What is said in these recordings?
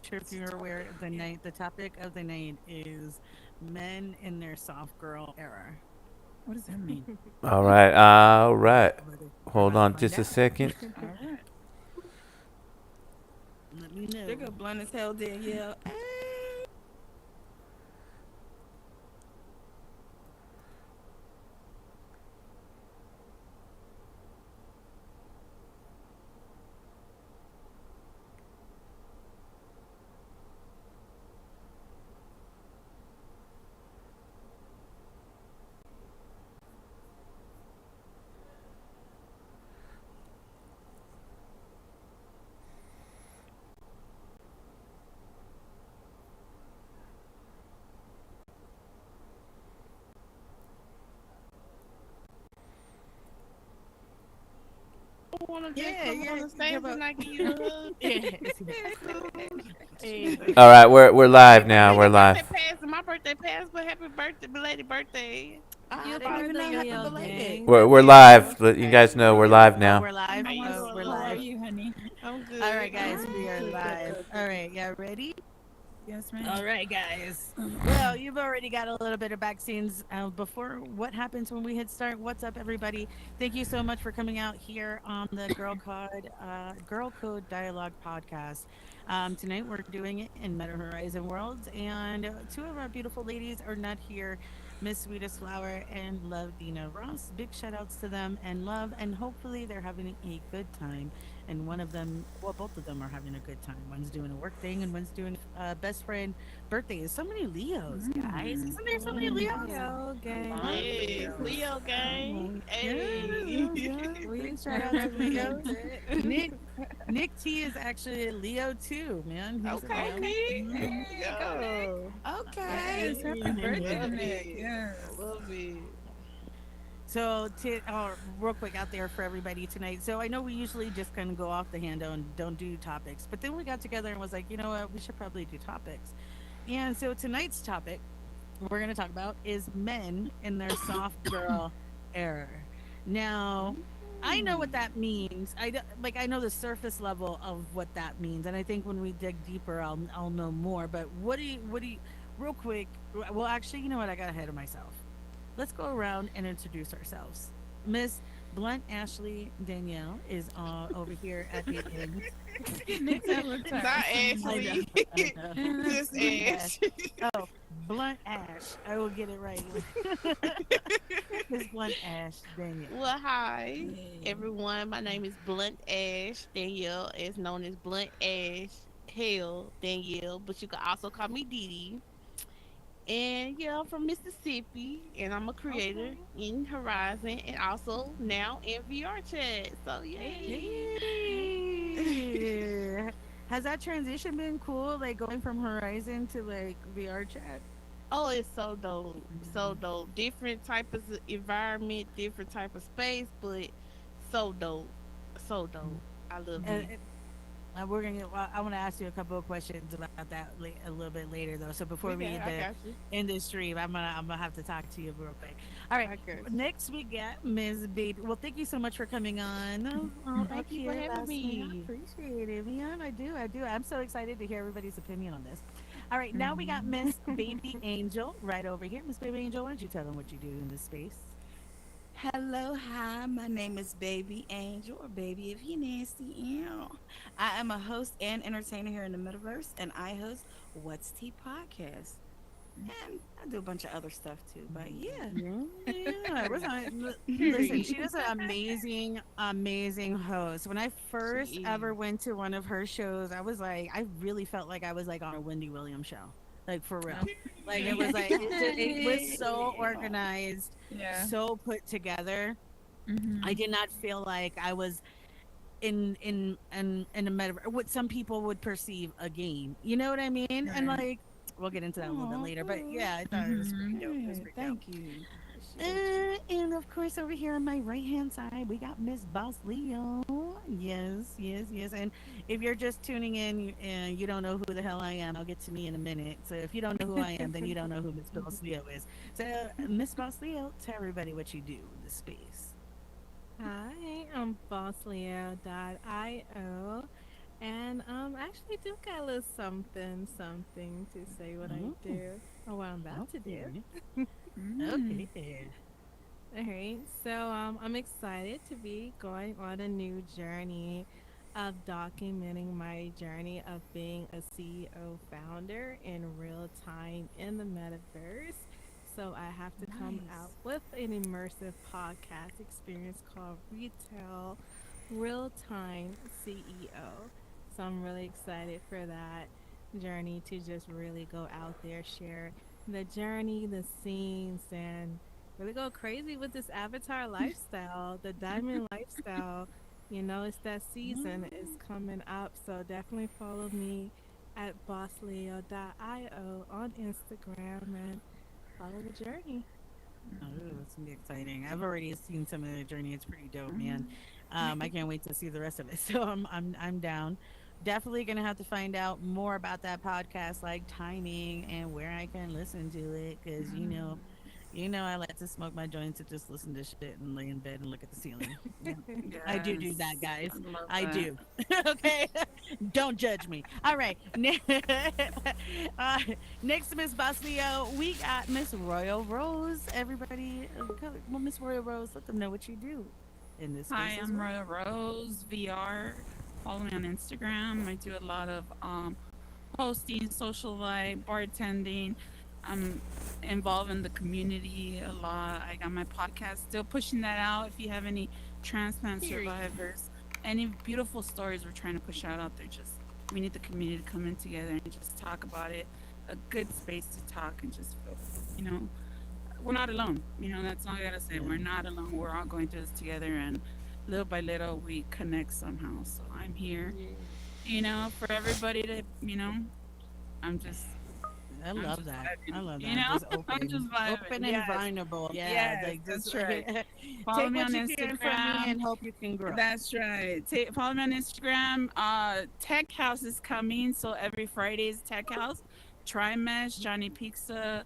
sure if you're aware of the topic of the night is men in their soft girl era. What does that mean? All right. All right. We're Hold about to on find just a out. second. All right. Let me know. Sugar blunt as hell, Danielle. Want to just Yeah, come on yeah, the yeah, stage but and I give you a hug? yes. Hey, All right, we're Happy live now. birthday! We're Your birthday live. passed and my birthday passed, but happy birthday, belated birthday. I Happy didn't even birthday, know happy Yo belated. Gang. We're Thank you. live. Let you Thank guys know we're you. live oh, now. we're live. How you Oh, doing, we're How are live. love? you, honey? I'm All right, good. guys, I'm we are good. live. All right, y'all ready? Yes, ma'am. All right, guys. Well, you've already got a little bit of back scenes before what happens when we hit start. What's up, everybody? Thank you so much for coming out here on the Girl Code Dialogue podcast. Tonight we're doing it in Meta Horizon Worlds, and two of our beautiful ladies are not here. Miss Sweetest Flower and Love Dina Ross. Big shout outs to them and love, and hopefully they're having a good time. And one of them, well, both of them are having a good time. One's doing a work thing, and one's doing best friend birthdays. So many Leos, guys. Isn't there so many Leos? Yo Gang. Yes, Leo gang. Yes, Hey. yes, yes. Big We shout out to Leos. represented. Nick Nick T is actually a Leo too, man. He's a Okay, Leo. Nick. There Mhm. you go. Okay. Yes, happy birthday, Love Nick. it. Yes. Love it. So, real quick out there for everybody tonight. So, I know we usually just kind of go off the handle and don't do topics, but then we got together and was like, you know what, we should probably do topics. And so, tonight's topic we're going to talk about is men in their soft girl era. Now, I know what that means. I know the surface level of what that means, and I think when we dig deeper, I'll know more. But real quick? Well, actually, you know what? I got ahead of myself. Let's go around and introduce ourselves. Miss Blunt Ashley Danielle is over here at the end. Nick's every Not time. I know, Ashley. I know. Just Blunt Ash. Ash. Oh, Blunt Ash. I will get it right. Miss Blunt Ash Danielle. Well, hi, Yeah. everyone. My name is Blunt Ash Danielle, is known as Blunt Ash Hell Danielle, but you can also call me Dee. And yeah, I'm from Mississippi, and I'm a creator Okay. in Horizon, and also now in VR chat. So yay! Yay. Has that transition been cool? Like going from Horizon to like VR chat? Oh, it's so dope, so Mhm. dope. Different type of environment, different type of space, but so dope, so dope. I love And, it. we're gonna. Well, I want to ask you a couple of questions about that a little bit later, though. So before We we got, get I the got you. end this stream, I'm gonna have to talk to you real quick. All right. I got you. Next we got Ms. Baby. Well, thank you so much for coming on up Thank you for here having last minute. I me. appreciate it, man. I do. I do. I'm so excited to hear everybody's opinion on this. All right. Now we got Miss Baby Angel right over here. Miss Baby Angel, why don't you tell them what you do in this space? Hello, hi. My name is Baby Angel, or Baby if you nasty. Ew. I am a host and entertainer here in the Metaverse, and I host What's Tea podcast. And I do a bunch of other stuff too. But yeah. Yeah, yeah. Listen, Period. she is an amazing, amazing host. When I first She ever is. went to one of her shows, I was like, I really felt like I was like on a Wendy Williams show, like for real. Like it was like it was so organized, Yeah. so put together. I Mm-hmm. did not feel like I was in a meta what some people would perceive a game. You know what I mean? And Right. like we'll get into that a little bit Oh, later. But boo. yeah, I thought it was pretty Mm-hmm. dope. It was Yeah, pretty dope. thank you. Appreciate you. And of course, over here on my right hand side, we got Miss Boss Leo. Yes, yes, yes. And if you're just tuning in and you don't know who the hell I am, I'll get to me in a minute. So if you don't know who I am, then you don't know who Miss Boss Leo is. So, Miss Boss Leo, tell everybody what you do in this space. Hi, I'm bossleo.io. And actually, I do got a little something, something to say what I Oh, do or what I'm about to do. okay. Mm. Okay. All right, so I'm excited to be going on a new journey of documenting my journey of being a CEO founder in real time in the metaverse. So I have to come out Nice. with an immersive podcast experience called Retail Real Time CEO. So I'm really excited for that journey to just really go out there, share the journey, the scenes, and really go crazy with this avatar lifestyle, the diamond lifestyle. You know, it's that season is Mm. coming up. So definitely follow me at bossleo.io on Instagram and follow the journey. Oh, that's gonna be exciting. I've already seen some of the journey. It's pretty dope, man. Mm. I can't wait to see the rest of it. So I'm down. Definitely gonna have to find out more about that podcast, like timing and where I can listen to it, because I like to smoke my joints and just listen to shit and lay in bed and look at the ceiling. Yeah, I do that, Yes. I guys. love I that. do. Okay, don't judge me. All right. uh, Next to Miss Baslio, we got Miss Royal Rose. Everybody, well, Miss Royal Rose, let them know what you do in this Hi, space as I'm well. Royal Rose VR. Follow me on Instagram. I do a lot of posting, social life, bartending. I'm involved in the community a lot. I got my podcast, still pushing that out. If you have any transplant Period. survivors, any beautiful stories we're trying to push out there, just we need the community to come in together and just talk about it. A good space to talk and just feel, you know, we're not alone. That's all I gotta say. Yeah. We're not alone. We're all going through this together, and little by little, we connect somehow. So I'm here, Yeah. for everybody to, I'm just, I I'm love just that. I vibing, love that. Just I'm just open vibing. and Yes, vulnerable. Yeah, yes, like just that's right. Follow take me what on you can from me Instagram. and hope you can grow. That's right. Follow me on Instagram. Tech House is coming, so every Friday is Tech House. Trimesh, Johnny Pizza,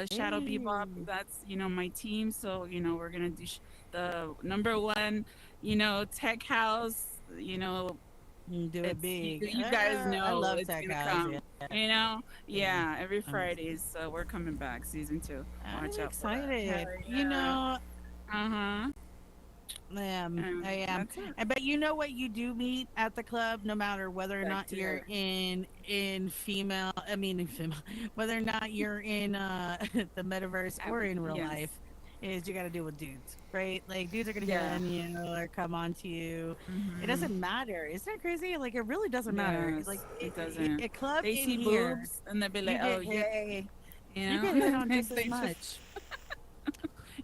Shadow Bebop. Hey, That's my team. So we're gonna do the number one, Tech House. do it It's you, big. you guys I know love it's Tech gonna House. come. Yeah, yeah. Yeah, every I'm Fridays. So we're coming back, season 2. I'm Watch out for that. excited. Hell yeah. Uh huh. I And am. that's it. But you know what you do meet at the club, no matter whether or not That's you're it. in female. I mean, in female. Whether or not you're in the metaverse or in real Yes. life, is you got to deal with dudes, right? Like dudes are gonna hit Yeah. on you or come on to you. It Mm-hmm. doesn't matter. Isn't that crazy? Like it really doesn't matter. Like Yes, it doesn't. a club They in see here, boobs and they'll be you like, "Oh, get hit. yay!" You get hit on They, just as they just much.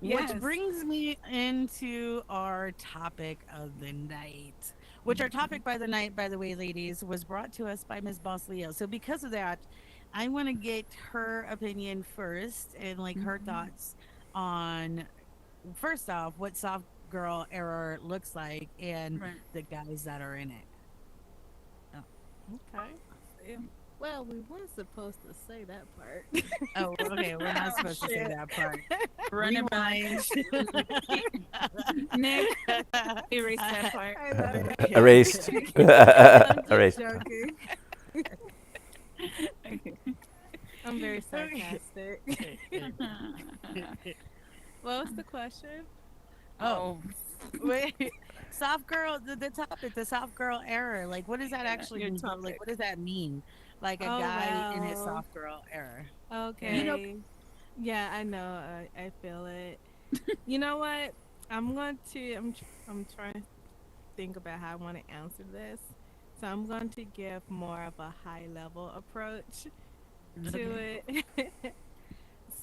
Which yes. brings me into our topic of the night. Which our Mhm. topic by the night, by the way, ladies, was brought to us by Miss Boss Leo. So because of that, I want to get her opinion first and like her Mhm. thoughts on first off what soft girl error looks like and Right. the guys that are in it. Oh, Okay. Yeah. Well, we weren't supposed to say that part. oh okay. We're not Oh supposed to say shit! that part. Run it back. Rewind. Keep- Nick, erase that part. I love it. Erased. I'm just Erased. joking. Okay. I'm very Okay. sarcastic. What was the question? Oh, Oh, wait. Soft girl, the topic, the soft girl error. Like, what does that yeah, actually your mean? Like, what topic. does that mean? Like a Oh, guy in his wow. soft girl error. You know, Okay. Yeah, I know. I feel it. You know what? I'm going to. I'm trying to think about how I want to answer this. So I'm going to give more of a high level approach to okay. it.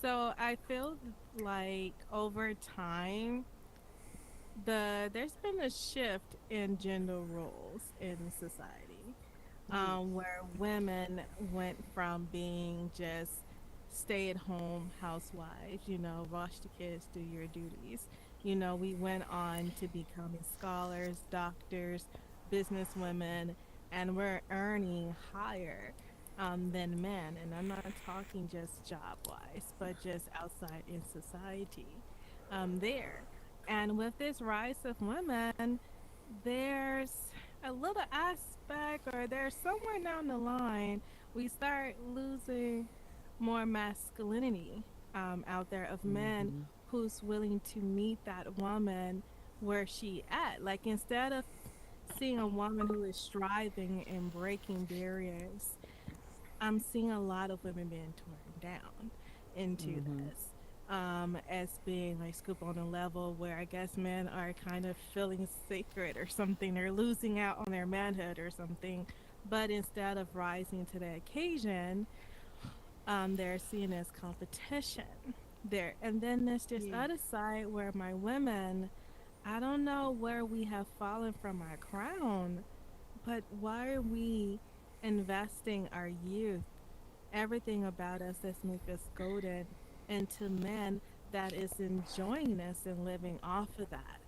So I feel like over time, there's been a shift in gender roles in society, Mm, where women went from being just stay-at-home housewives, wash the kids, do your duties. We went on to becoming scholars, doctors, businesswomen, and we're earning higher than men. And I'm not talking just job-wise, but just outside in society. There. And with this rise of women, there's a little aspect or there's somewhere down the line we start losing more masculinity out there of men Mhm. who's willing to meet that woman where she at. Like instead of seeing a woman who is striving and breaking barriers, I'm seeing a lot of women being torn down into Mhm. this. As being like scoop on a level where I guess men are kind of feeling sacred or something. They're losing out on their manhood or something. But instead of rising to the occasion, they're seen as competition there. And then there's this Yeah. other side where my women, I don't know where we have fallen from our crown, but why are we investing our youth, everything about us that's make us golden, into men that is enjoying this and living off of that?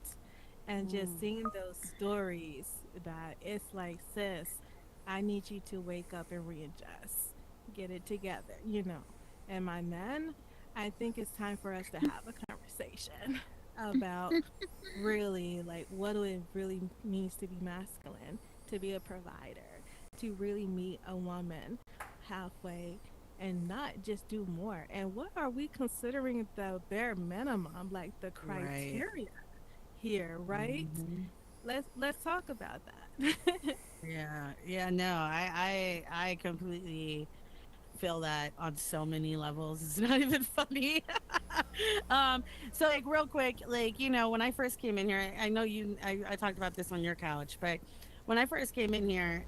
And just Mm. seeing those stories that it's like, sis, I need you to wake up and readjust, get it together, you know. And my men, I think it's time for us to have a conversation about really like what do it really means to be masculine, to be a provider, to really meet a woman halfway and not just do more. And what are we considering the bare minimum, like the Right. criteria here, right? Mhm. Let's talk about that. Yeah. Yeah. No, I completely feel that on so many levels. It's not even funny. um. So like real quick, like when I first came in here, I know I talked about this on your couch, but when I first came in here,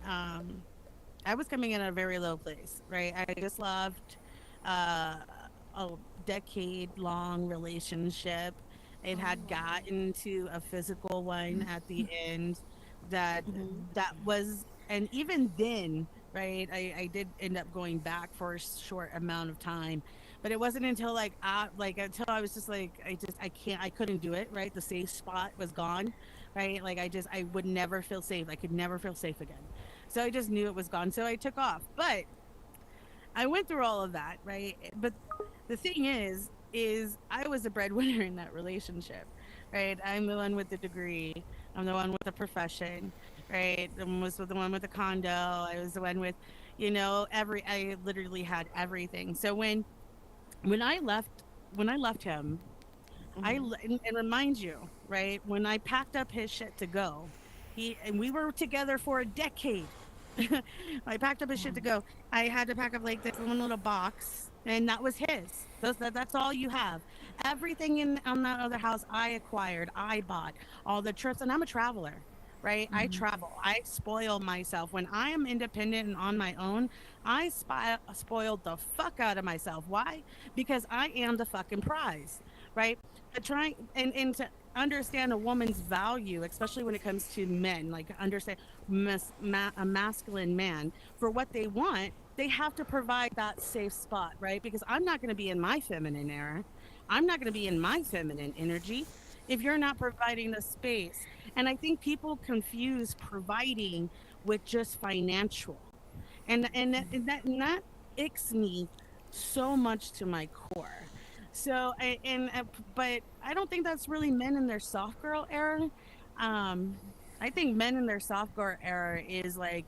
I was coming in at a very low place, right? I just left uh, a decade long relationship. It Oh had wow. gotten to a physical one at the end that Mhm. that was, and even then, right? I did end up going back for a short amount of time, but it wasn't until like until I was just like I can't, I couldn't do it, right? The safe spot was gone, right? Like I would never feel safe. I could never feel safe again. So I just knew it was gone. So I took off. But I went through all of that, right? But the thing is I was a breadwinner in that relationship, right? I'm the one with the degree. I'm the one with the profession, right? I was the one with the condo. I was the one with, I literally had everything. So when I left, when I left him, Mhm. and remind you, right? When I packed up his shit to go, and we were together for a decade. I packed up his shit to Mhm. go. I had to pack up like this one little box, and that was his. That's all you have. Everything in on that other house, I acquired, I bought all the trips, and I'm a traveler. Right, I Mhm. travel. I spoil myself when I am independent and on my own. Spoiled the fuck out of myself. Why? Because I am the fucking prize, right? But trying and to understand a woman's value, especially when it comes to men, like understand a masculine man for what they want, they have to provide that safe spot, right? Because I'm not going to be in my feminine era. I'm not going to be in my feminine energy if you're not providing the space. And I think people confuse providing with just financial. And that icks me so much to my core. So but I don't think that's really men in their soft girl era. I think men in their soft girl era is like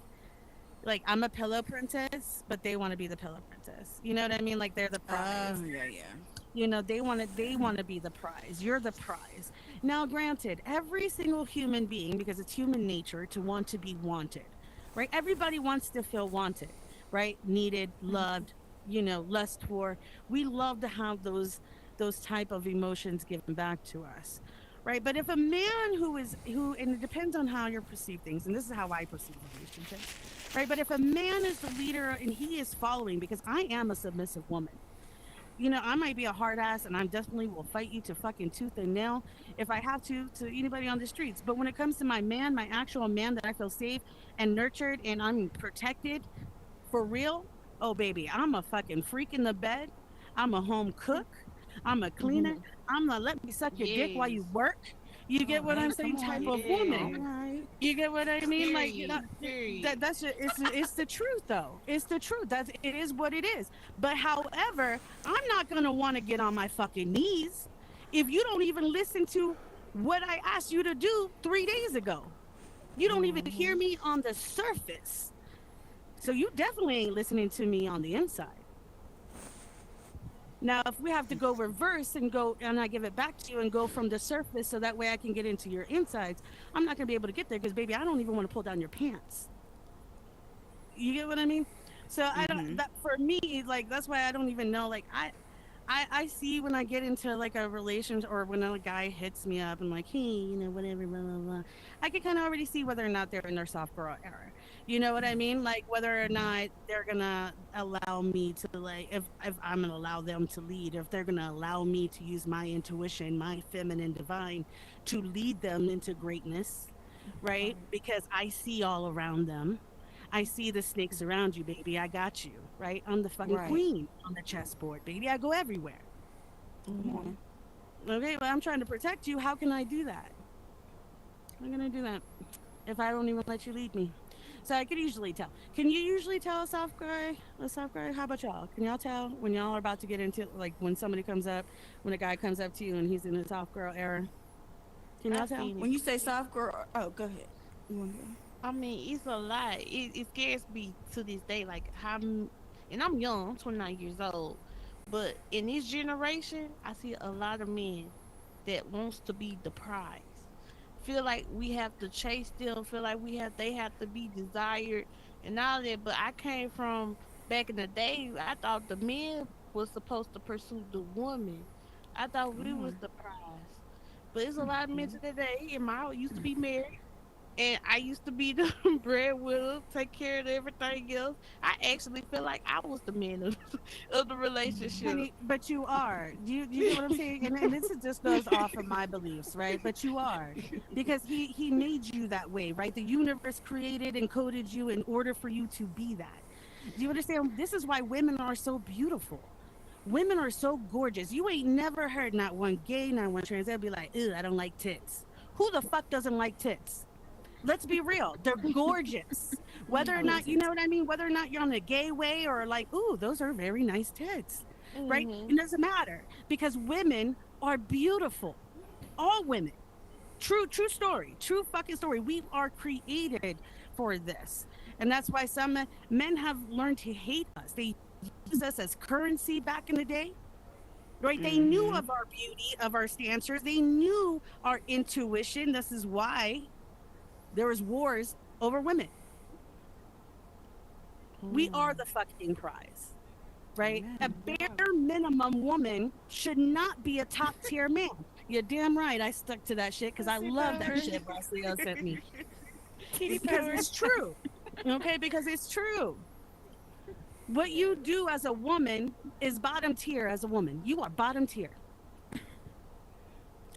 I'm a pillow princess, but they want to be the pillow princess. You know what I mean? Like they're the prize. Yeah, yeah. They want to be the prize. You're the prize. Now, granted, every single human being, because it's human nature to want to be wanted, right? Everybody wants to feel wanted, right? Needed, loved, lust for. We love to have those type of emotions given back to us. Right. But if a man and it depends on how you perceive things, and this is how I perceive relationships, right? But if a man is the leader and he is following, because I am a submissive woman, I might be a hard ass and I definitely will fight you to fucking tooth and nail if I have to anybody on the streets. But when it comes to my man, my actual man that I feel safe and nurtured and I'm protected for real, oh baby, I'm a fucking freak in the bed. I'm a home cook. I'm a cleaner. Mhm. I'm the let me suck your dick while you Yes. work. You get Oh, what I'm hey, saying? come Type on. of All woman. Yes. right. You get what I mean? Like, Period. Period. that's just, it's the truth though. It's the truth. It is what it is. But however, I'm not gonna want to get on my fucking knees if you don't even listen to what I asked you to do 3 days ago. You don't even hear Mm-hmm. me on the surface. So you definitely ain't listening to me on the inside. Now, if we have to go reverse and go, and I give it back to you and go from the surface so that way I can get into your insides, I'm not going to be able to get there because, baby, I don't even want to pull down your pants. You get what I mean? So I don't, Mm-hmm. that for me, like, that's why I don't even know. Like, I see when I get into like a relationship or when a guy hits me up and like, hey, whatever, blah, blah, blah. I can kind of already see whether or not they're in their soft girl era. You know what I mean? Like whether or not they're gonna allow me to like, if I'm gonna allow them to lead, if they're gonna allow me to use my intuition, my feminine divine, to lead them into greatness, right? Right. Because I see all around them. I see the snakes around you, baby. I got you, right? I'm the fucking Right. queen on the chessboard, baby. I go everywhere. Come on. Okay, but I'm trying to protect you. How can I do that? How can I do that if I don't even let you lead me? So I could usually tell. Can you usually tell a soft guy? A soft guy? How about y'all? Can y'all tell when y'all are about to get into like when somebody comes up, when a guy comes up to you and he's in the soft girl era? Can I y'all tell? seen it. When you say soft girl, oh, go ahead. You want to go? I mean, it's a lot. It scares me to this day. Like and I'm young. I'm 29 years old, but in this generation, I see a lot of men that wants to be the prize. Feel like we have to chase them. Feel like they have to be desired and all that. But I came from back in the day. I thought the men was supposed to pursue the woman. I thought we Come was on. the prize. But it's a lot of men today. And my used to be married and I used to be the breadwinner, take care of everything else. I actually feel like I was the man of, of the relationship. Honey, but you are. Do you get what I'm saying? And this is just goes off of my beliefs, right? But you are. Because he made you that way, right? The universe created and coded you in order for you to be that. Do you understand? This is why women are so beautiful. Women are so gorgeous. You ain't never heard not one gay, not one trans. They'll be like, ew, I don't like tits. Who the fuck doesn't like tits? Let's be real. They're gorgeous. Whether I or love not, you know tits. what I mean? Whether or not you're on a gay way or like, ooh, those are very nice tits, right? Hmm. It doesn't matter because women are beautiful. All women. True story. True fucking story. We are created for this. And that's why some men have learned to hate us. They use us as currency back in the day, right? They knew Mm-hmm. of our beauty, of our stancers. They knew our intuition. This is why there was wars over women. We are the fucking prize, right? A Amen. bare minimum woman should not be a top tier man. You're damn right. I stuck to that shit because I Pussy love that power. shit Boss Leo sent me. Kitty Because power. it's true. Okay, because it's true. What you do as a woman is bottom tier as a woman. You are bottom tier.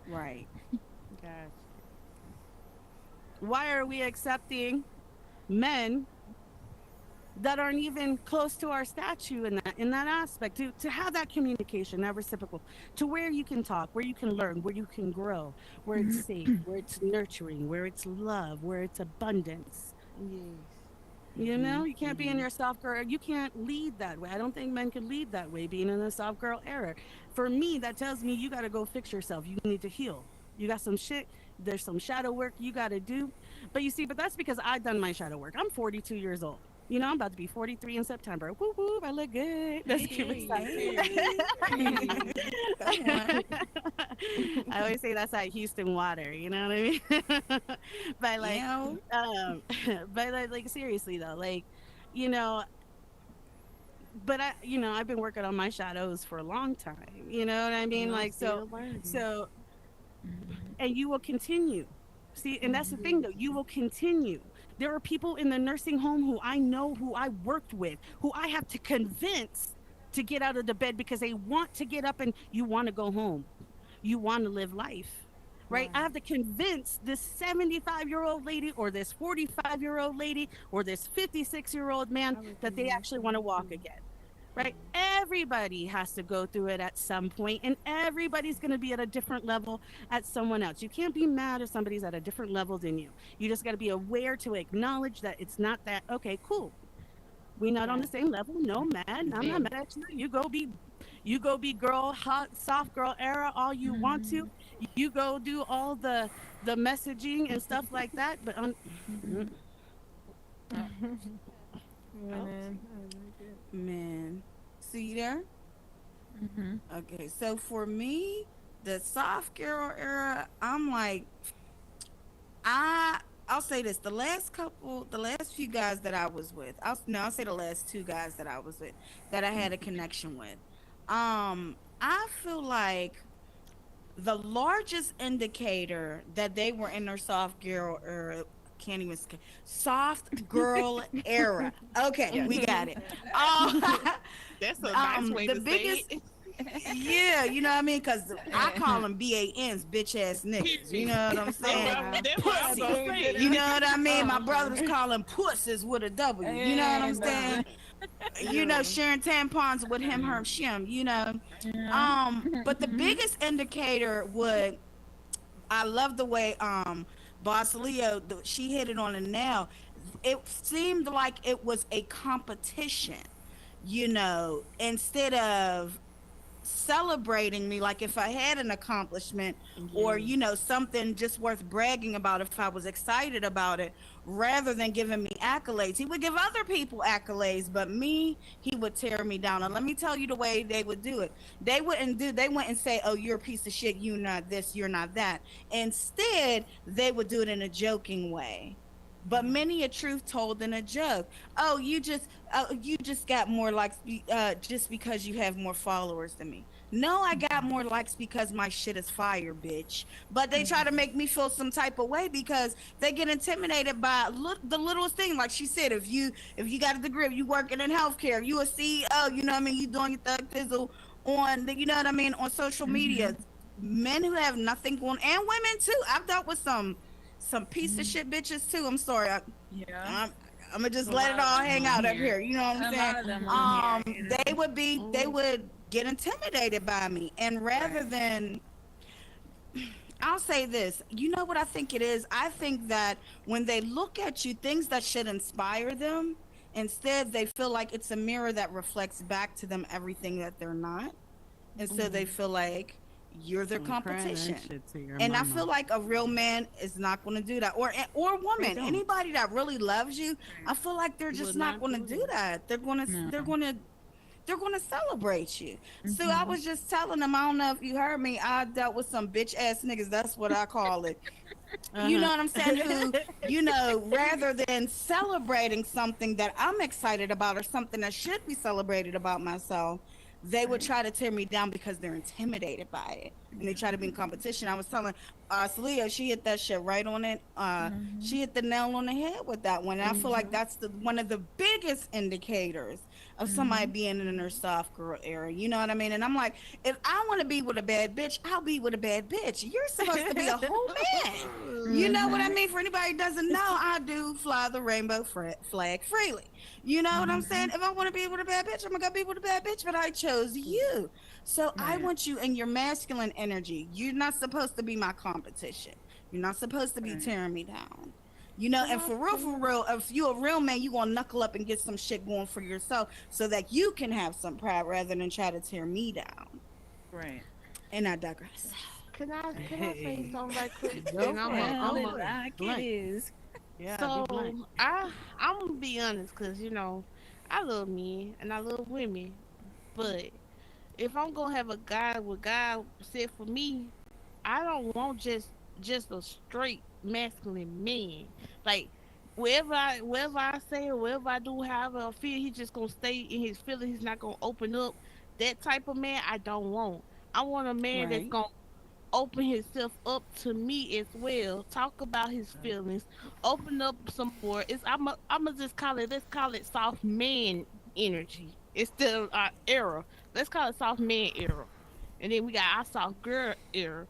Right. Gotcha. Why are we accepting men that aren't even close to our statue in that aspect to have that communication, that reciprocal, to where you can talk, where you can learn, where you can grow, where it's safe, where it's nurturing, where it's love, where it's abundance. Yes. You know, you can't be in Mm-hmm. your soft girl. You can't lead that way. I don't think men can lead that way, being in a soft girl era. For me, that tells me you got to go fix yourself. You need to heal. You got some shit. There's some shadow work you got to do. But you see, but that's because I've done my shadow work. I'm 42 years old. You know, I'm about to be 43 in September. Whoop whoop, I look good. Let's give it Period. time. Period. Period. Come on. I always say that's like Houston water. You know what I mean? but like, Yeah. um, but like seriously though, like, you know, but I've been working on my shadows for a long time. You know what I And mean? I'm Like, still learning. so, and you will continue. See, and that's the thing though, Yes. you will continue. There are people in the nursing home who I know, who I worked with, who I have to convince to get out of the bed because they want to get up and you want to go home. You want to live life. Right? I Right. have to convince this 75-year-old lady or this 45-year-old lady or this 56-year-old man I that they recommend actually want to that walk too. again, right? Everybody has to go through it at some point, and everybody's going to be at a different level at someone else. You can't be mad if somebody's at a different level than you. You just got to be aware to acknowledge that it's not that, okay, cool. We not on the Gotcha. same level. No, mad. I'm not And mad at you. You go be, You go be girl, hot, soft girl era all you want to. Mhm. You go do all the messaging and stuff like that. But Mhm. Oh, Man, I like it. man. See there? Mhm. Okay, so for me, the soft girl era, I'm like, I I'll say this: the last few guys that I was with, I'll say the last two guys that I was with that I had a connection with. I feel like the largest indicator that they were in their soft girl era, can't even soft girl era. Okay, yes, we got it. That's a nice way The to say biggest, it. yeah, you know what I mean? Because I call them BANs, bitch ass niggas. You Period. know what I'm That's saying? what, Yeah. that's what I was Pussy. gonna They say. did You it. know what I mean? My Oh, brothers okay. call them pussies with a W. You know what I'm And saying? You know, yeah. sharing tampons with him, her, shim, you know. Yeah. But the Mhm. biggest indicator would, I love the way Boss Leo, she hit it on the nail. It seemed like it was a competition, you know, instead of celebrating me, like if I had an accomplishment or Yes. you know something just worth bragging about, if I was excited about it, rather than giving me accolades. He would give other people accolades, but me, he would tear me down. And let me tell you the way they would do it. They wouldn't say, oh, you're a piece of shit, you're not this, you're not that. Instead, they would do it in a joking way, but many a truth told in a joke. Oh, you just got more likes just because you have more followers than me. No, I got more likes because my shit is fire, bitch. But they try to make me feel some type of way because they get intimidated by the littlest thing. Like she said, if you got a degree, if you working in healthcare, you a CEO, you know what I mean, you doing your thug thizzle on the, you know what I mean, on social media. Mhm. Men who have nothing going, and women too. I've dealt with some piece of Mhm. shit bitches too. I'm sorry. Yeah. I'm, I'm gonna just A let it lot of all them hang on out up here. here. You know what I'm A saying? lot of them on here, They would get intimidated by me, and rather Right. than, I'll say this, you know what I think it is? I think that when they look at you, things that should inspire them, instead they feel like it's a mirror that reflects back to them everything that they're not, and so they Mm. feel like you're their I'm crying that competition. shit to your And I feel mama. like a real man is not going to do that, or They woman, don't. anybody that really loves you. Right. I feel like they're Will just not not going to do do that. that. No. They're going to celebrate you. So I Mhm. was just telling them, I don't know if you heard me, I dealt with some bitch ass niggas, that's what I call it. You know Uh-huh. what I'm saying? Who, you know, rather than celebrating something that I'm excited about or something that should be celebrated about myself, they would Right. try to tear me down because they're intimidated by it. And they try to be in competition. I was telling Celia, she hit that shit right on it. Mhm. She hit the nail on the head with that one. And I feel like Mm-hmm. that's the one of the biggest indicators of somebody Mhm. being in their soft girl era. You know what I mean? And I'm like, if I want to be with a bad bitch, I'll be with a bad bitch. You're supposed to be a whole man. You know what I Mhm. mean? For anybody who doesn't know, I do fly the rainbow flag freely. You know what I'm saying? Mhm. If I want to be with a bad bitch, I'm gonna be with a bad bitch, but I chose you. So I Right. want you in your masculine energy. You're not supposed to be my competition. You're not supposed to be Right. tearing me down. You know, But and I for feel real, if you a real man, you gonna knuckle up and get some shit going for yourself so that you can have some pride rather than try to tear me down. Right. And I digress. can I say Hey, something right quick? go And for it. Tell Go it for it. like it Blunt. is. Yeah, be so blunt. I'm gonna be honest, cause I love men and I love women, but if I'm gonna have a guy what God said for me, I don't want just a straight masculine man. Like wherever I say or wherever I do, however I feel, he's just gonna stay in his feelings. He's not gonna open up. That type of man I don't want. I want a man that's Right. gonna open himself up to me as well. Talk about his feelings. Open up some more. I'ma just call it, let's call it soft man energy instead of our era. Let's call it soft man era. And then we got our soft girl era.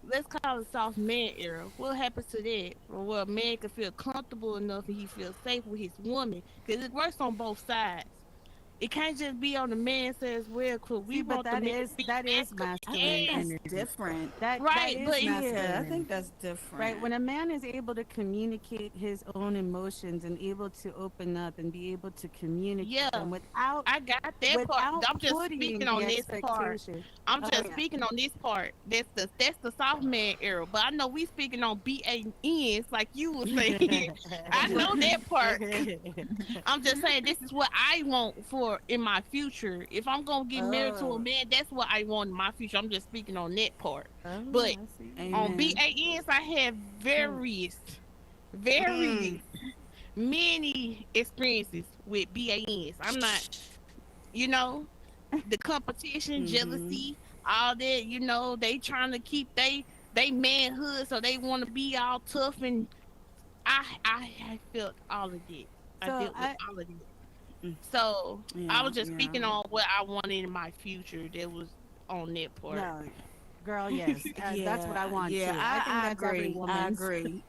Let's call it soft man era. What happens to that? Or where a man can feel comfortable enough and he feels safe with his woman. Because it works on both sides. It can't just be on the man says well, cause we See, but want the man to be that is masculine. I think masculine that's Yes, energy. different. That right, but is Yeah, I think masculine. that's Right, different. when a man is able to communicate his own emotions and able to open up and be able to communicate yeah, them without I got that part. without I'm just putting speaking the on this part. expectation. I'm Oh just yeah. speaking on this part. That's the soft man era. But I know we speaking on BANs like you were saying. I know that part. I'm just saying this is what I want for in my future. If I'm gonna get married to a Oh, man, that's what I want in my future. I'm just speaking on that part. Oh, But I see. on amen. BANs, I have Hmm. various, Mm. many experiences with BANs. I'm not, you know, the competition, Mm-hmm. jealousy, all that. They trying to keep they manhood, so they want to be all tough, and I felt all of that. I So dealt with I all of that. Mm. So I Yeah, was just yeah. speaking on what I wanted in my future. That was on that part. no, girl, yes, that's what Yeah, I want yeah, too. I think I that's every agree. I woman's. agree.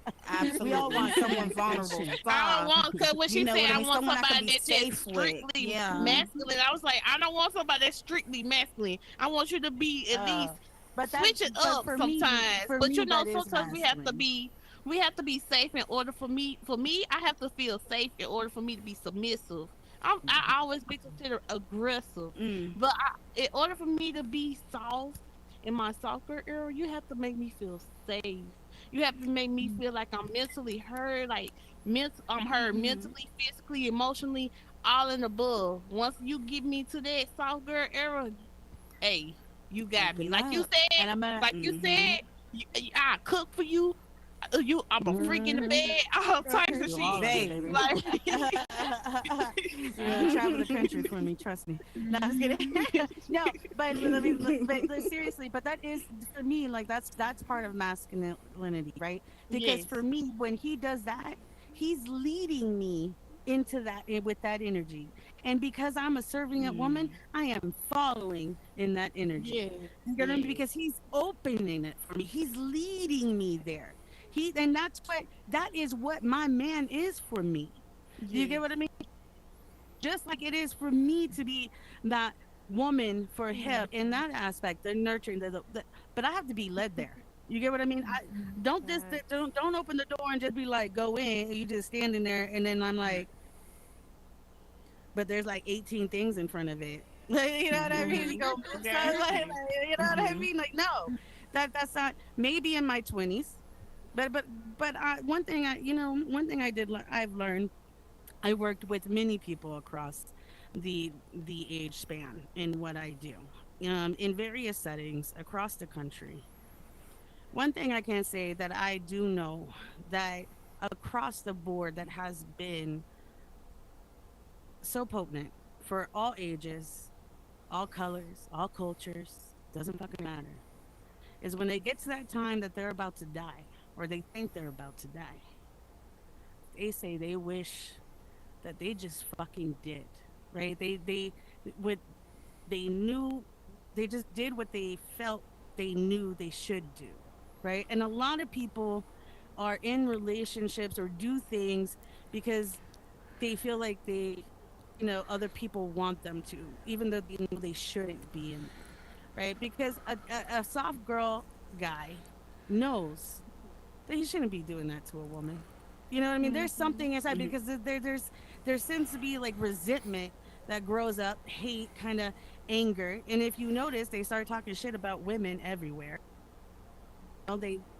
We all Absolutely. want Someone vulnerable. communication. I don't Fuck. want, cause when You she know said what I I mean? want Someone I could somebody be that's just safe with. strictly Yeah. masculine, I was like, I don't want somebody that's strictly masculine. I want you to be at Uh, least but that, switch it but up sometimes. for But me, that is sometimes masculine. we have to be safe in order for me, I have to feel safe in order for me to be submissive. I always be considered aggressive, Mm. but in order for me to be soft in my soccer era, you have to make me feel safe. You have to make me feel like I'm mentally hurt, like I'm hurt Mm-hmm. mentally, physically, emotionally, all in above. Once you get me to that soft girl era, hey, you got me. Open up. And I'm gonna, Like you Mm-hmm. said, I cook for you. I'm a freak in the mhm, bed, all types of do shit. all of it, Baby. baby. Like, You know, travel the country for me, trust me. No, I was kidding. No, but I mean, but seriously, but that is for me, like that's part of masculinity, right? Because yes, for me, when he does that, he's leading me into that with that energy. And because I'm a serving woman, Mm. I am following in that energy. yes, You get what I mean? yes, Because he's opening it for me. He's leading me there. And that is what my man is for me. Do you get yes, what I mean? Just like it is for me to be that woman for him in that aspect, the nurturing, but I have to be led there. You get what I mean? I don't just Facts. don't open the door and just be like go in. You just standing there, and then I'm like, but there's like 18 things in front of it. Like, you know what I mean? You Mm-hmm. go move okay, stuff, you know what I Mm-hmm. mean? Like no, that's not maybe in my 20s, but one thing I've learned. I worked with many people across the age span in what I do, in various settings across the country. One thing I can say that I do know that across the board that has been so potent for all ages, all colors, all cultures, doesn't fucking matter, is when they get to that time that they're about to die or they think they're about to die, they say they wish that they just fucking did, right? What they knew, they just did what they felt they knew they should do, right? And a lot of people are in relationships or do things because they feel like other people want them to, even though they know they shouldn't be in there, right? Because a soft girl guy knows that he shouldn't be doing that to a woman. You know what I mean? There's something inside because there seems to be like resentment that grows up, hate, kind of anger, and if you notice, they start talking shit about women everywhere.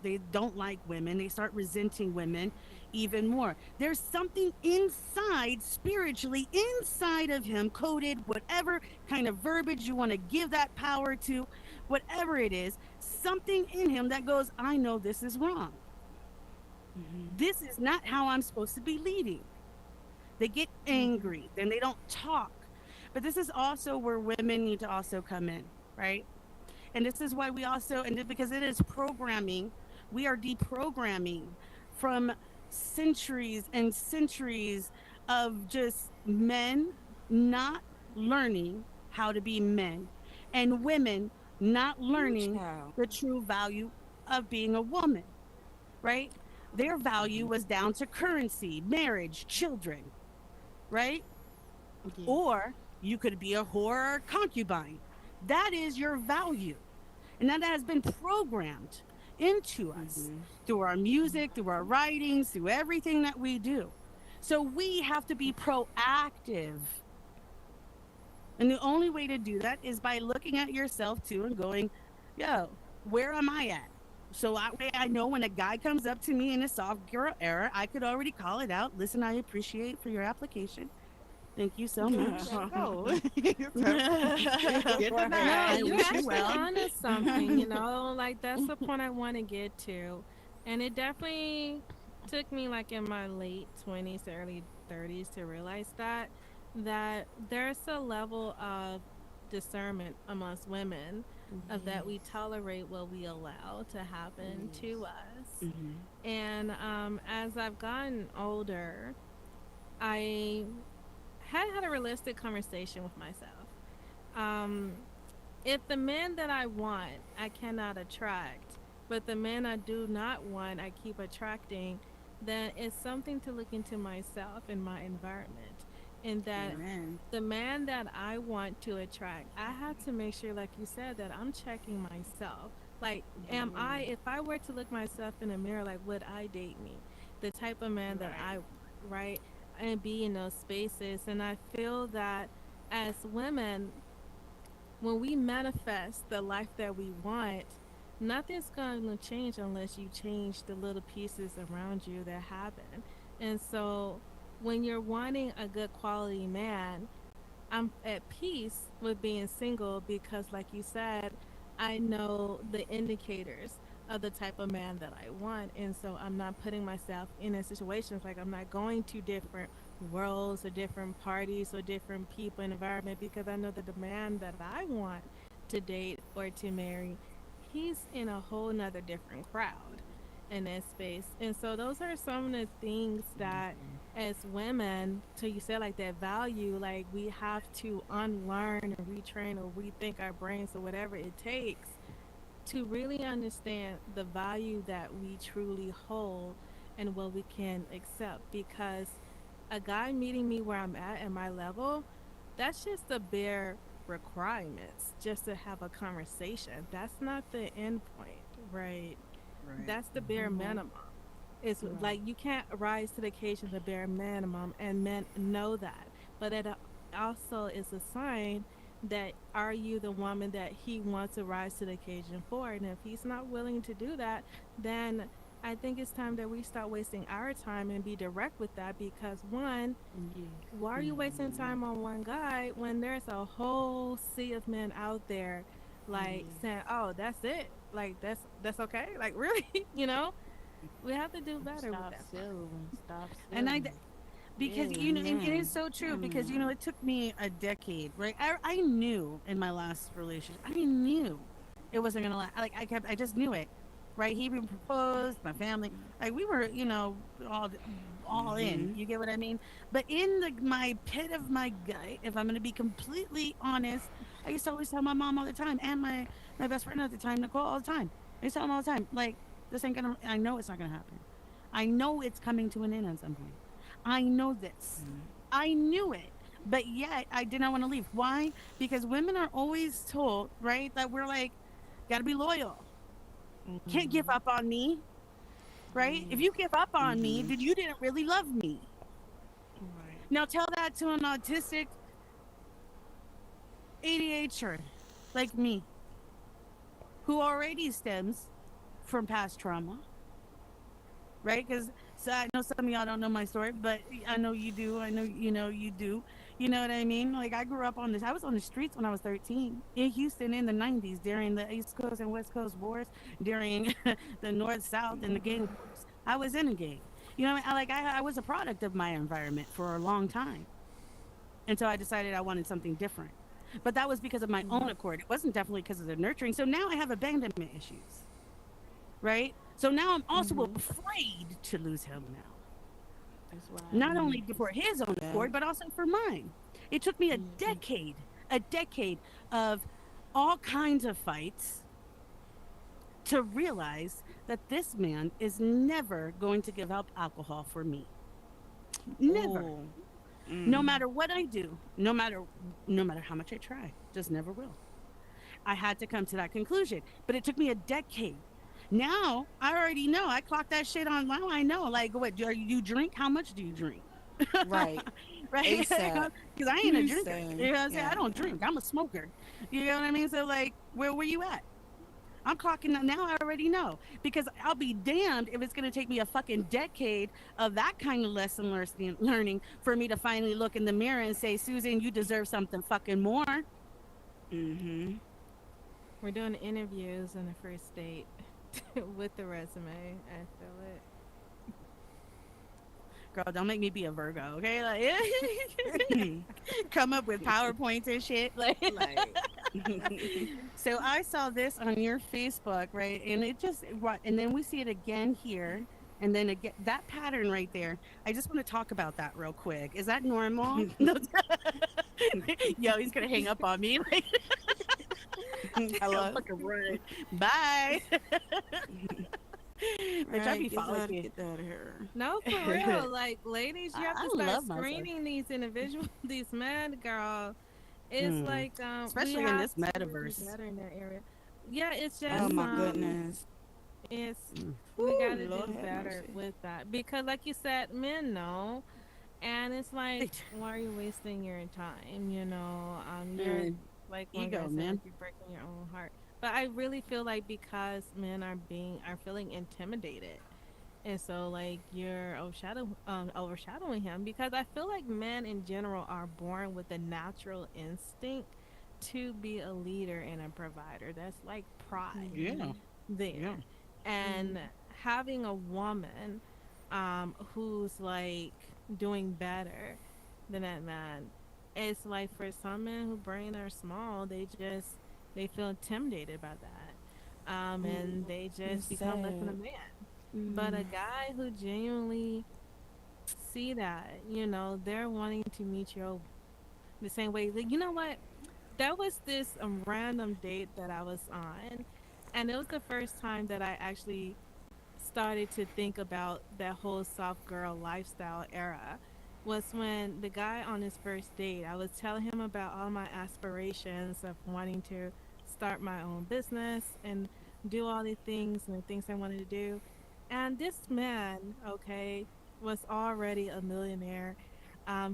They don't like women. They start resenting women even more. There's something inside, spiritually, inside of him, coded, whatever kind of verbiage you want to give that power to, whatever it is, something in him that goes, I know this is wrong. This is not how I'm supposed to be leading. They get angry, then they don't talk. But this is also where women need to also come in, right? And this is why we also, because it is programming, we are deprogramming from centuries and centuries of just men not learning how to be men and women not Ooh, learning child. the true value of being a woman, right? Their value was down to currency, marriage, children, right? yes, Or You could be a whore or concubine. That is your value. And that has been programmed into us Mhm. through our music, through our writings, through everything that we do. So we have to be proactive. And the only way to do that is by looking at yourself too and going, yo, where am I at? So that way I know when a guy comes up to me in a soft girl era, I could already call it out. Listen, I appreciate for your application. Thank you so much. There you go. So, good to Right. No, I you're wish you actually well. onto something, like that's the point I want to get to. And it definitely took me like in my late 20s to early 30s to realize that there's a level of discernment amongst women of that we Yes. tolerate what we allow to happen to Yes. us. Mhm. And as I've gotten older, I had a realistic conversation with myself. Um, if the man that I want, I cannot attract, but the man I do not want, I keep attracting, then it's something to look into myself and my environment. And that Amen. the man that I want to attract, I have to make sure, like you said, that I'm checking myself. Like, am I, Mhm. if I were to look myself in the mirror, like, would I date me? The type of man that I Right. want, right? And be in those spaces. And I feel that as women, when we manifest the life that we want, nothing's going to change unless you change the little pieces around you that happen. And so when you're wanting a good quality man, I'm at peace with being single because, like you said, I know the indicators of the type of man that I want. And so I'm not putting myself in a situations like I'm not going to different worlds or different parties or different people and environment because I know that the man that I want to date or to marry, he's in a whole nother different crowd in that space. And so those are some of the things that Mhm. as women, so you said like that value, like we have to unlearn and retrain or rethink our brains or whatever it takes to really understand the value that we truly hold and what we can accept. Because a guy meeting me where I'm at my level, that's just the bare requirements just to have a conversation. That's not the end point, right? Right. That's the bare Mhm. minimum. It's like Right. you can't rise to the occasion the bare minimum, and men know that. But it also is a sign that are you the woman that he wants to rise to the occasion for? And if he's not willing to do that, then I think it's time that we start wasting our time and be direct with that because one, Yes. why are you wasting Mhm. time on one guy when there's a whole sea of men out there like saying, Yes. "Oh, that's it. Like that's okay." Like really, we have to do better with stop that part. settling. Stop And settling. because Yeah. and it is Amen. so true because Amen. it took me a decade, right? I knew in my last relationship, I knew it wasn't gonna last. Like I just knew it, right? He even proposed, my family, like we were, all in. Mhm. You get what I mean? But in my pit of my gut, if I'm gonna be completely honest, I used to always tell my mom all the time, and my best friend at the time, Nicole, all the time. I used to tell them all the time, like this ain't gonna. I know it's not gonna happen. I know it's coming to an end at some point. I know this. I knew it. But yet I did not want to leave. Why? Because women are always told, right, that we're like, gotta be loyal. Can't give Mm-hmm. up on me, right? If you Yes. give up on me, Mhm. then you didn't really love me. Right. Now tell that to an autistic ADHD like me, who already stems from past trauma, right? Because so I know some of y'all don't know my story, but I know you do. I know you do. You know what I mean? Like I grew up on this. I was on the streets when I was 13 in Houston in the 90s during the East Coast and West Coast wars, during the North South and the gang wars. I was in a gang. I was a product of my environment for a long time until I decided I wanted something different. But that was because of my own accord. It wasn't definitely because of the nurturing. So now I have abandonment issues, right? So now I'm also Mm-hmm. afraid to lose him now. That's right. Not Mhm. only for his own Yeah. accord, but also for mine. It took me Mm-hmm. a decade of all kinds of fights to realize that this man is never going to give up alcohol for me. Never. Oh. No Mm. matter what I do, no matter how much I try, just never will. I had to come to that conclusion, but it took me a decade. Now I already know. I clocked that shit on. Now I know. Like, what do you drink? How much do you drink? Right. Right? ASAP. Because I ain't a drinker. You Same. know what I'm saying? I Yeah, don't yeah. drink. I'm a smoker. You know what I mean? So, like, where were you at? I'm clocking now. I already know because I'll be damned if it's going to take me a fucking decade of that kind of learning for me to finally look in the mirror and say, Susan, you deserve something fucking more. Mhm. We're doing interviews on the first date with the resume. I feel Girl, don't make me be a Virgo, okay? Like, come up with PowerPoints and shit. Like, it. Like, so I saw this on your Facebook, right? And it just, right, and then we see it again here. And then again, that pattern right there. I just want to talk about that real quick. Is that normal? No, yo, he's gonna hang up on me. Like, I'm Hello. fucking run. Bye, All bitch. I right, be get following out, you. get out of here. no, for real. Like, ladies, you have I to start love myself. screening these individuals, these men, girl. It's Mm. like we Especially in have this to do metaverse. better in that area. Yeah, it's Oh just my Mm. goodness. it's Mm. we Woo, got to Lord do have better mercy. with that because, like you said, men know, and it's like, why are you wasting your time? You're And like one guy ego, said, like man. you're breaking your own heart. But I really feel like because men are feeling intimidated, and so like you're overshadowing him because I feel like men in general are born with a natural instinct to be a leader and a provider. That's like pride Yeah, Mhm. yeah. there. And Mhm. having a woman who's like doing better than that man, it's like for some men who brain are small, they feel intimidated by that. Mm. And they just It's become less than a sad. man. But a Mm. guy who genuinely see that, they're wanting to meet you the same way. Like, you know what? There was this random date that I was on, and it was the first time that I actually started to think about that whole soft girl lifestyle era. Was when the guy on his first date, I was telling him about all my aspirations of wanting to start my own business and do all the things and the things I wanted to do. And this man, okay, was already a millionaire.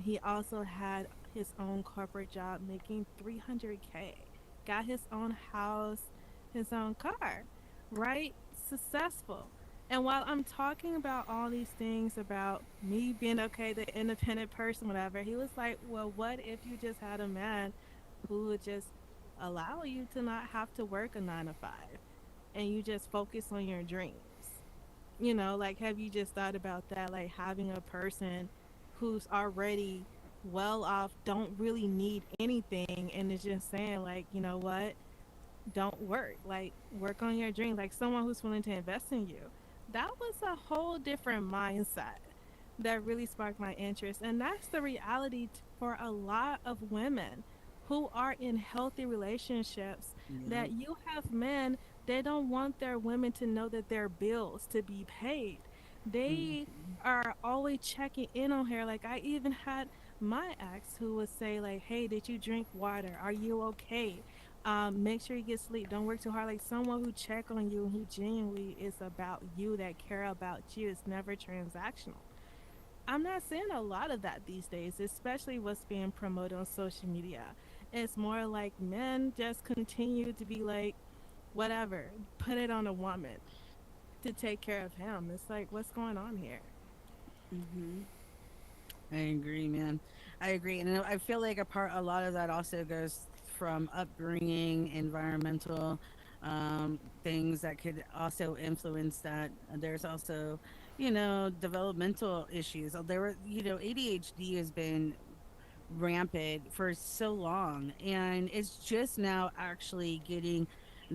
He also had his own corporate job making 300K, got his own house, his own car, right? Successful. And while I'm talking about all these things about me being okay, the independent person, whatever, he was like, well, what if you just had a man who would just allow you to not have to work a 9 to 5 and you just focus on your dreams? Like, have you just thought about that? Like, having a person who's already well off, don't really need anything, and is just saying, like, you know what? Don't work. Like, work on your dreams. Like, someone who's willing to invest in you. That was a whole different mindset that really sparked my interest. And that's the reality for a lot of women who are in healthy relationships, Yeah. that you have men, they don't want their women to know that their bills to be paid. They Mhm. are always checking in on her. Like, I even had my ex who would say, like, hey, did you drink water? Are you okay? Make sure you get sleep. Don't work too hard. Like, someone who check on you, who genuinely is about you, that care about you. It's never transactional. I'm not seeing a lot of that these days, especially what's being promoted on social media. It's more like men just continue to be like, whatever, put it on a woman to take care of him. It's like, what's going on here? Mhm. I agree, man. I agree, and I feel like a lot of that also goes from upbringing, environmental things that could also influence that. There's also, developmental issues. There were, ADHD has been rampant for so long, and it's just now actually getting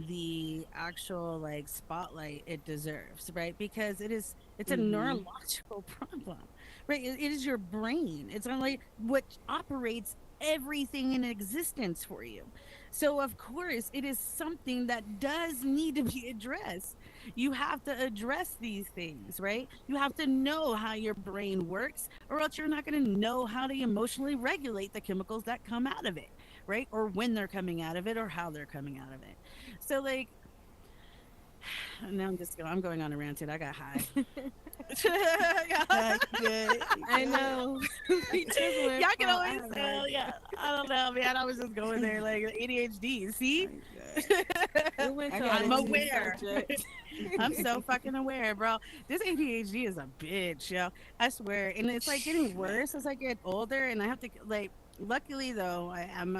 the actual like spotlight it deserves, right? Because it's a Mhm. neurological problem, right? It is your brain. It's not like what operates everything in existence for you. So of course it is something that does need to be addressed. You have to address these things, right? You have to know how your brain works, or else you're not going to know how to emotionally regulate the chemicals that come out of it, right? Or when they're coming out of it, or how they're coming out of it. So, like, now I'm going on a rant. I got high. You good? You I good? know. We just went Y'all can from always I tell, like yeah. I don't know, man. I was just going there like ADHD. See, I'm good. we went I to a got I'm it whole too. new aware. subject. I'm so fucking aware, bro. This ADHD is a bitch, yo. I swear. And it's like getting Man. worse as I get older. And I have to like. Luckily, though, I'm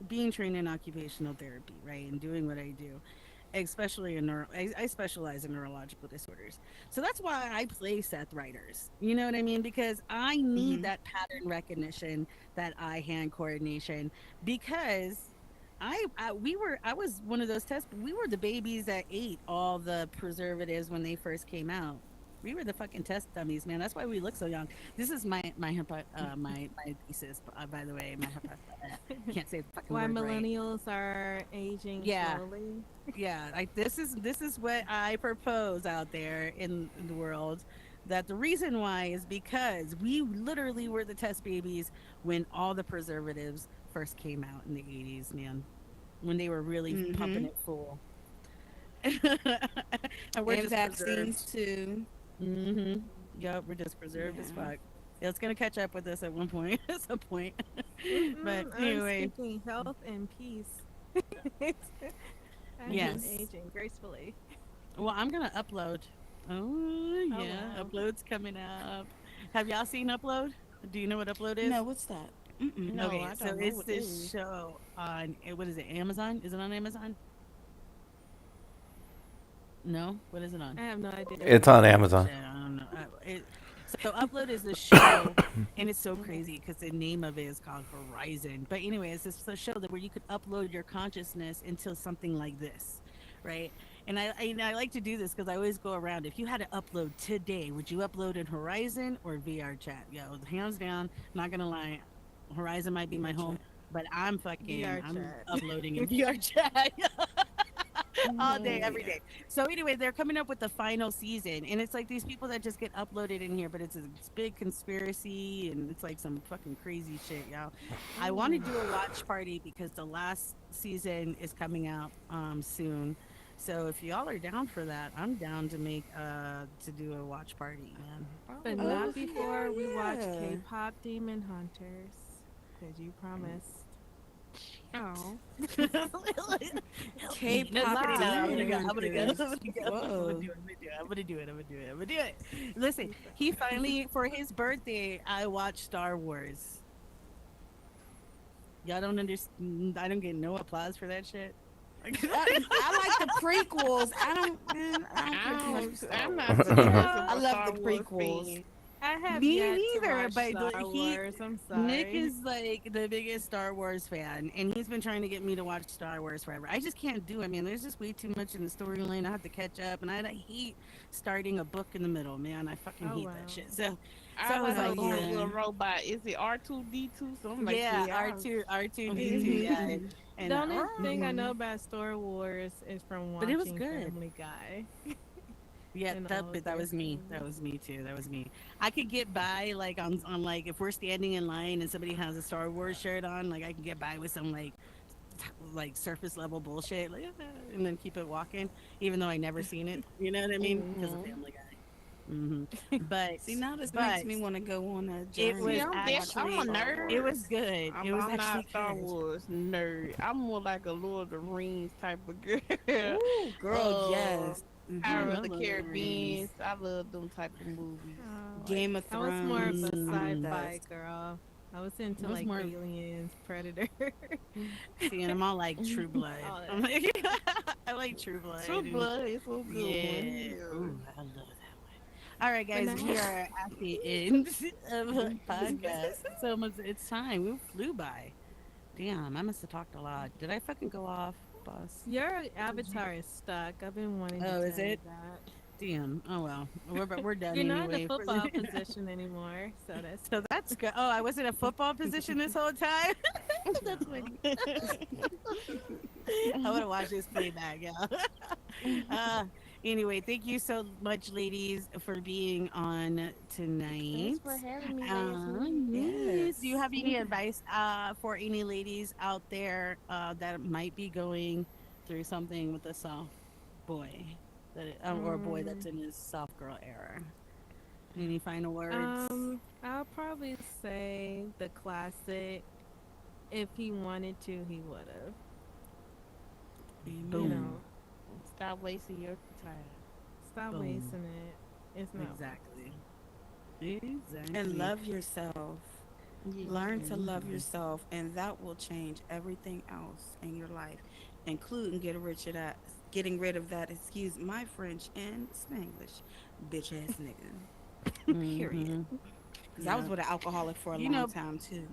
being trained in occupational therapy, right, and doing what I do, especially in I specialize in neurological disorders. So that's why I play Seth Writers. You know what I mean? Because I need Hmm. that pattern recognition, that eye hand coordination, because I was one of those tests. We were the babies that ate all the preservatives when they first came out. We were the fucking test dummies, man. That's why we look so young. This is my thesis, by the way. Can't say the fucking Why word right. millennials are aging Yeah, slowly. yeah. This is what I propose out there in the world. That the reason why is because we literally were the test babies when all the preservatives first came out in the 80s, man, when they were really pumping Hmm. it full. And we're And just vaccines preserved. too. Mm-hmm. Yep, we're just preserved as Yeah. fuck. It's gonna catch up with us at one point, at some point. But I'm anyway, speaking health and peace. I am Hmm. yes. aging gracefully. Well, I'm gonna upload. Oh Oh yeah, wow. upload's coming up. Have y'all seen Upload? Do you know what Upload is? No, what's that? Mm-mm. No, Okay, I so don't know it's what that this is. show on what is it? Amazon? Is it on Amazon? No, what is it on? I have no idea. It's on Amazon. Shit, I don't know. So Upload is a show, and it's so crazy because the name of it is called Horizon. But anyway, it's this a show that where you could upload your consciousness into something like this, right? And I like to do this because I always go around. If you had to upload today, would you upload in Horizon or VR chat? Yo, hands down, not gonna lie, Horizon might be my VR home, chat. but VR I'm chat. uploading in VR chat. All day, Oh every yeah. day. So anyway, they're coming up with the final season, and it's like these people that just get uploaded in here, but it's big conspiracy, and it's like some fucking crazy shit, y'all. I want to do a watch party because the last season is coming out soon. So if y'all are down for that, I'm down to make to do a watch party, man. But Oh, not Oh before we watch hell yeah. K-pop Demon Hunters, because you promised. oh, Help me. No, just K-pop kidding. No, I'm gonna demon go. lie. I'm gonna go. I'm hunters. gonna go. I'm gonna Whoa. do it. I'm gonna do it. I'm gonna do it. I'm gonna do it. I'm gonna do it. Listen, You he promised. finally for his birthday, I watched Star Wars. Y'all don't understand. I don't get no applause for that shit. I like the prequels. I don't, man. I don't care too much for Star I'm not Wars. too much of I a love Star the Wars prequels. fan. I have Me yet to neither, watch but Star he Wars. I'm Nick sorry. is like the biggest Star Wars fan, and he's been trying to get me to watch Star Wars forever. I just can't do it, man. There's just way too much in the storyline. I have to catch up, and I hate starting a book in the middle, man. I fucking Oh hate that wow. shit. So, I I was Oh love like, the ah, yeah. little robot. Is it R2D2? So I'm like, yeah, yeah. R2D2, yeah, Hmm. and The only thing I know Hmm. about Star Wars is from but it was watching good. Family Guy Yeah, and that all of but that their was me. That scenes. was me too. That was me. I could get by like on like if we're standing in line and somebody has a Star Wars shirt on, like I can get by with some like surface level bullshit, like, and then keep it walking, even though I never seen it. You know what I mean? Because of Mm-hmm. Family Guy. But See, now this makes but me want to go on a it journey See, was of I'm watching a actually Star it nerd. was Wars. good. It was I'm not actually a Star good. Wars nerd. I'm more like a Lord of the Rings type of girl. Ooh, girl, uh, yes. I Hmm. Pirates of love the Lord of the Rings. Caribbean. I love them type of movies. Like Game of I was more of Thrones. a I'm into Mm, sci-fi those. girl. I was it into was like more. aliens, predator, See, and I'm all like True Blood. all I'm that. like, I like True Blood. True And Blood is a good one. yeah. Yeah. Ooh, I love that one. All right, But guys, now, we are at the end of the podcast. So almost it's time. We flew by. Damn, I must have talked a lot. Did I fucking go off, boss? your Did you? avatar is stuck. I've been wanting to Oh, is tell you it? that. Damn. Oh well. We're done You're not in a anyway. For football position anymore, so that's so good. that's good. Oh, I was in a football position this whole time. That's No. funny. I want to watch this playback, yeah. Uh, anyway, thank you so much, ladies, for being on Thanks tonight. for having me last minute. Yes. Do you Yes. have any advice for any ladies out there that might be going through something with a soft boy or a boy that's Mm, in his soft girl era? Any final words? I'll probably say the classic. If he wanted to, he would have. You Amen. Boom. know, Stop wasting your time. stop Boom. wasting it. It's not worth it. Exactly. And Exactly. love yourself. Yes. Learn to love Mhm. yourself, and that will change everything else in your life, including getting rid of that, excuse my French and Spanglish, bitch ass nigga. Period. Mhm. Because I was Yeah. with an alcoholic for a You long know, time too.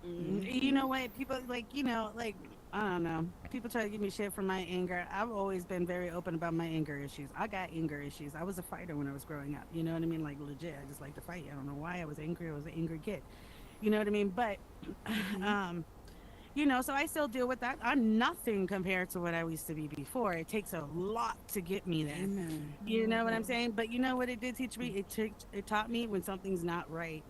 You Hmm. know what? People like, like I don't know. People try to give me shit for my anger. I've always been very open about my anger issues. I got anger issues. I was a fighter when I was growing up. You know what I mean? Like legit. I just like to fight. I don't know why I was angry. I was an angry kid. You know what I mean? But Hmm. um, so I still deal with that. I'm nothing compared to what I used to be before. It takes a lot to get me there. Amen. You know what I'm Hmm. saying? But you know what it did teach me? It taught me when something's not right,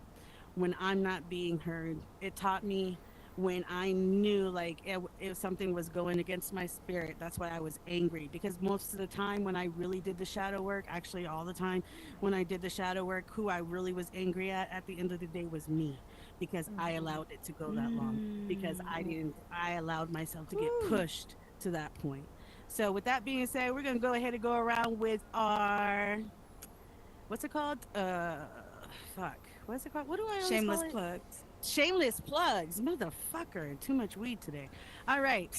when I'm not being heard. It taught me when I knew like if something was going against my spirit. That's why I was angry, because most of the time when I really did the shadow work, actually all the time when I did the shadow work, who I really was angry at the end of the day was me, because I Hmm. allowed it to go that long, because Mm. I allowed myself to get Whew. pushed to that point. So with that being said, we're going to go ahead and go around with our, what's it called? Fuck. What's it called? What do I always call Shameless it? plugs. Shameless plugs. Motherfucker. Too much weed today. All right.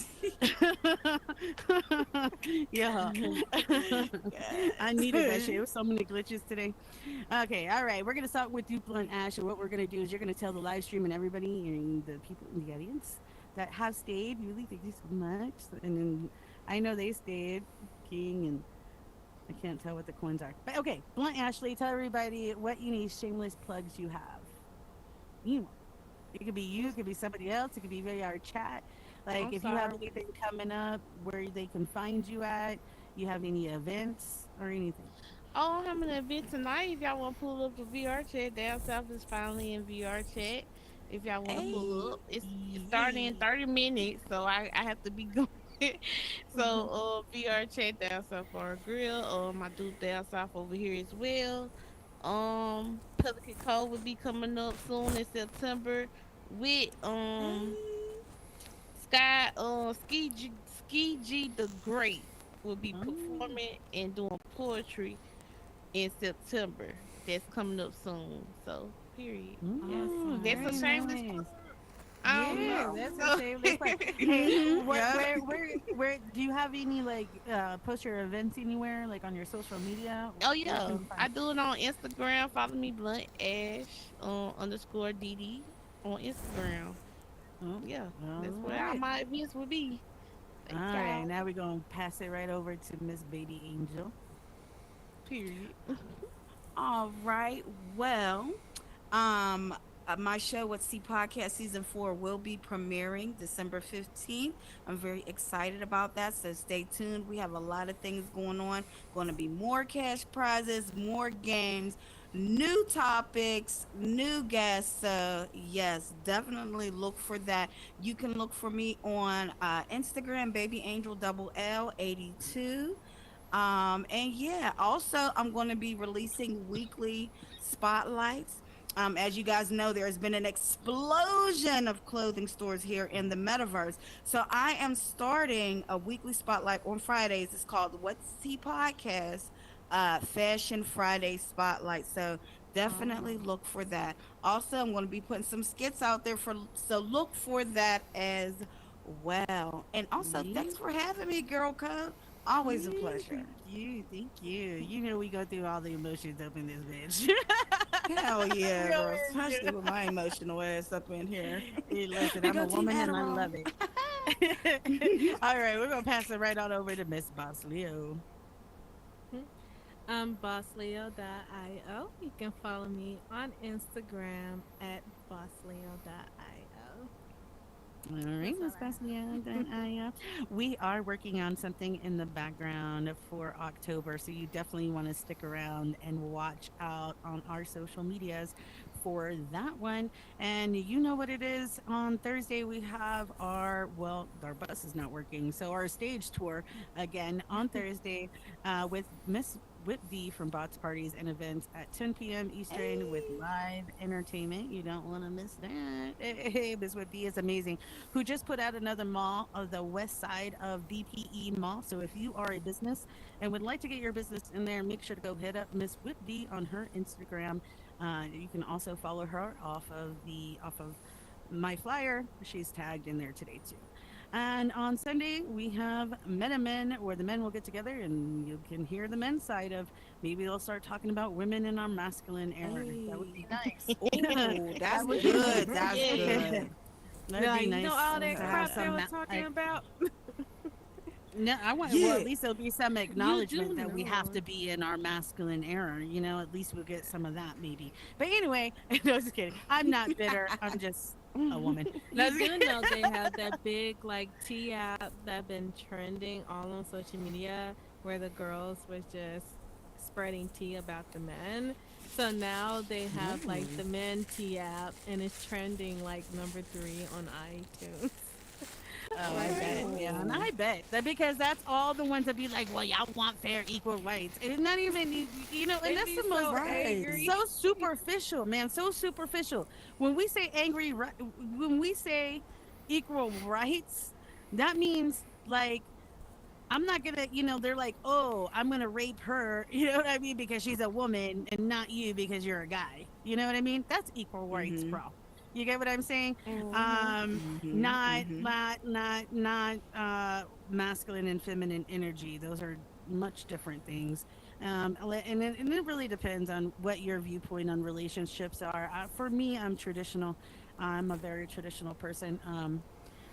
Yeah. I needed that shit. It was so many glitches today. Okay. All right. We're going to start with you, Blunt Ash. And what we're going to do is you're going to tell the live stream and everybody and the people in the audience that have stayed. Really, thank you so much. And then I know they stayed. King and I can't tell what the coins are. But okay, Blunt Ashley, tell everybody what you need shameless plugs you have. You. It could be you, it could be somebody else, it could be via our chat. Like I'm if you have sorry. anything coming up, where they can find you at, you have any events or anything. Oh, I'm having an event tonight. If y'all want to pull up the VR chat, down south is finally in VR chat. If y'all want to pull Hey. up, it's starting in 30 minutes, so I have to be going. So VR chat down south for a grill. I do down south over here as well. Pelican Cove will be coming up soon in September with Hey. Ski G the Great will be Oh. performing and doing poetry in September. That's coming up soon. So, period. Yeah, Mm, that's a very Awesome. shameless plug. nice. I don't Yeah, know. that's a So, shameless plug. Hey, Hmm. Yeah. where do you have any like post your events anywhere, like on your social media? oh Where can yeah, we find I do it on Instagram. Follow me, Blunt Ash underscore DD on Instagram. you? Oh, Yeah, all that's where all right. my events will be. All Thank right, y'all. now we're gonna pass it right over to Miss Baby Angel. Period. All right. Well, um, my show, What's the Podcast Season 4, will be premiering December 15th. I'm very excited about that. So stay tuned. We have a lot of things going on. Going to be more cash prizes, more games, new topics, new guests. So, yes, definitely look for that. You can look for me on Instagram, Baby Angel double L 82. And yeah, also I'm going to be releasing weekly spotlights. As you guys know, there's been an explosion of clothing stores here in the metaverse. So I am starting a weekly spotlight on Fridays. It's called What's Tea Podcast, Fashion Friday Spotlight. So definitely Oh, look for that. Also, I'm going to be putting some skits out there so look for that as well. And also, yeah. thanks for having me, Girl Code. Always a Yeah, pleasure. thank you, thank you. You know we go through all the emotions up in this bitch. Hell yeah, We girl. always Especially with do. my emotional ass up in here. Hey, listen, I'm Go a Team woman and I Adderall. love it. All right, we're gonna pass it right on over to Miss Boss Leo. I'm bossleo.io. You can follow me on Instagram at bossleo.io. All right, That's all Miss I Basia, have. then we are working on something in the background for October, so you definitely want to stick around and watch out on our social medias for that one. And you know what it is. On Thursday, we have our bus is not working, so our stage tour again on Thursday with Miss Whip D from Bots Parties and Events at 10 p.m. Eastern with Hey. live entertainment. You don't want to miss that. Hey, Miss Whip D is amazing, who just put out another mall of the west side of BPE Mall. So if you are a business and would like to get your business in there, make sure to go hit up Miss Whip D on her Instagram. You can also follow her off of my flyer. She's tagged in there today too. And on Sunday, we have Men and Men, where the men will get together and you can hear the men's side of, maybe they'll start talking about women in our masculine era. That would be Hey. nice. Ooh, That that's would good. That's Yes. good. that'd Now, be you know nice all I that to love have crap they that. were some. talking about? No, I want. Well, at Yeah. least there'll be some You do acknowledgement that we have know. to be in our masculine era. At least we'll get some of that, maybe. But anyway, no, just kidding. I'm not bitter. I'm just a woman. No, You do know they have that big like tea app that been trending all on social media where the girls was just spreading tea about the men. So now they have like ooh. the men tea app and it's trending like number 3 on iTunes. Oh, I bet. Yeah, and Oh. I bet that, because that's all the ones that be like, well, y'all want fair, equal rights. And not even, and They that's be the most, so Right. so angry. superficial, man. So superficial. When we say when we say equal rights, that means like, I'm not gonna, they're like, oh, I'm gonna rape her, you know what I mean, because she's a woman and not you because you're a guy. You know what I mean? That's equal rights, Mhm. bro. You get what I'm saying? Mhm. Um, Mhm. not, Mhm. not, not, not, masculine and feminine energy. Those are much different things. And it really depends on what your viewpoint on relationships are. For me, I'm traditional. I'm a very traditional person.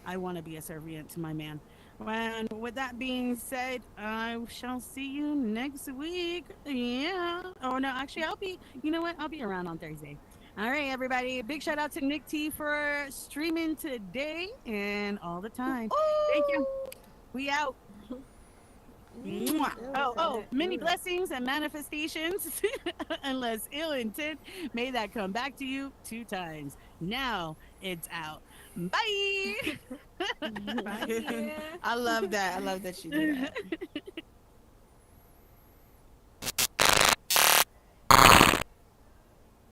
I want to be a servant to my man. And with that being said, I shall see you next week. Yeah. Oh, no, actually, you know what? I'll be around on Thursday. All right, everybody. Big shout out to Nick T for streaming today and all the time. Thank you. Ooh. We out. Ooh, Mwah. that was Oh, so That many good. blessings and manifestations, unless ill intent, may that come back to you 2 times. Now it's out. Bye. bye. I love that. I love that you do that.